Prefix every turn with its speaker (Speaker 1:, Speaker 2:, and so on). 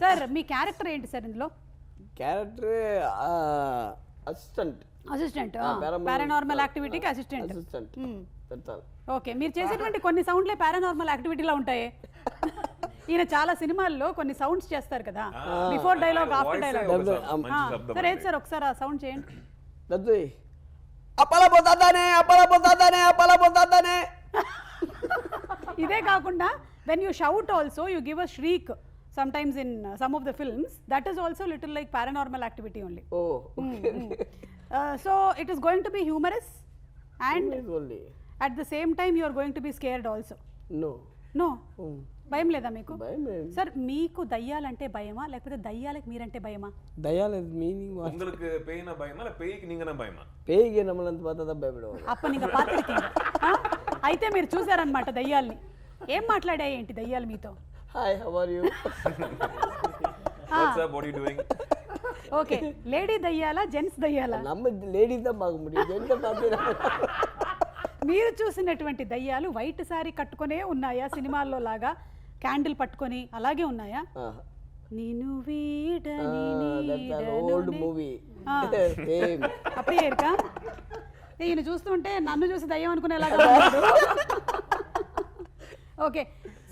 Speaker 1: Sir మీ character ఏంటి sir ఇందులో?
Speaker 2: క్యారెక్టర్ అసిస్టెంట్
Speaker 1: పారానార్మల్ యాక్టివిటీకి అసిస్టెంట్.
Speaker 2: దట్స్
Speaker 1: ఓకే, మీరు చేసేటువంటి కొన్ని సౌండ్లే పారానార్మల్ యాక్టివిటీలా ఉంటాయి. ఈయన చాలా సినిమాల్లో కొన్ని సౌండ్స్ చేస్తారు కదా, before dialogue after dialogue. Sir ఏది సార్ ఒకసారి ఆ సౌండ్ చేయండి.
Speaker 2: దద్దు అప్పలా పోతాదానే
Speaker 1: ఇదే కాకుండా when you shout also you give a shriek sometimes in some of the films. That is also little like paranormal activity only.
Speaker 2: Oh, okay.
Speaker 1: So it is going to be humorous and
Speaker 2: only.
Speaker 1: At the same time you are going to be scared also. No. భయం లేదా మీకు? Sir మీకు దయ్యాలంటే భయమా లేకపోతే దయ్యాలకు మీరంటే భయమా?
Speaker 2: దయ్యాల meaning
Speaker 3: உங்களுக்கு பேய்னா பயமா இல்ல பேய்க்கு நீங்கனா பயமா?
Speaker 2: பேய்க்கு நம்மలంత பார்த்தா భయపడవు.
Speaker 1: అప్ప నీగా పాత్రికి. అయితే మీరు చూసారన్నమాట దయ్యాల్ని. ఏం మాట్లాడాయి ఏంటి దయ్యాలు మీతో?
Speaker 2: Hi, how are you?
Speaker 3: What's up? What are you doing?
Speaker 1: Okay, lady దయ్యాలా జెంట్స్ దయ్యాలా?
Speaker 2: நம்ம లేడీస్ தான் பார்க்க முடியும். జెంట్స్ பார்த்தா
Speaker 1: మీరు చూసినటువంటి దయ్యాలు వైట్ సారీ కట్టుకునే ఉన్నాయా సినిమాల్లో లాగా, క్యాండిల్ పట్టుకొని అలాగే ఉన్నాయా? నిన్ను వీడని
Speaker 2: ఓల్డ్ మూవీ సేమ్
Speaker 1: అప్పుడే ఏర్కా ఈయన చూస్తుంటే నన్ను చూసి దయ్యం అనుకునేలాగా ఉన్నాడు. ఓకే,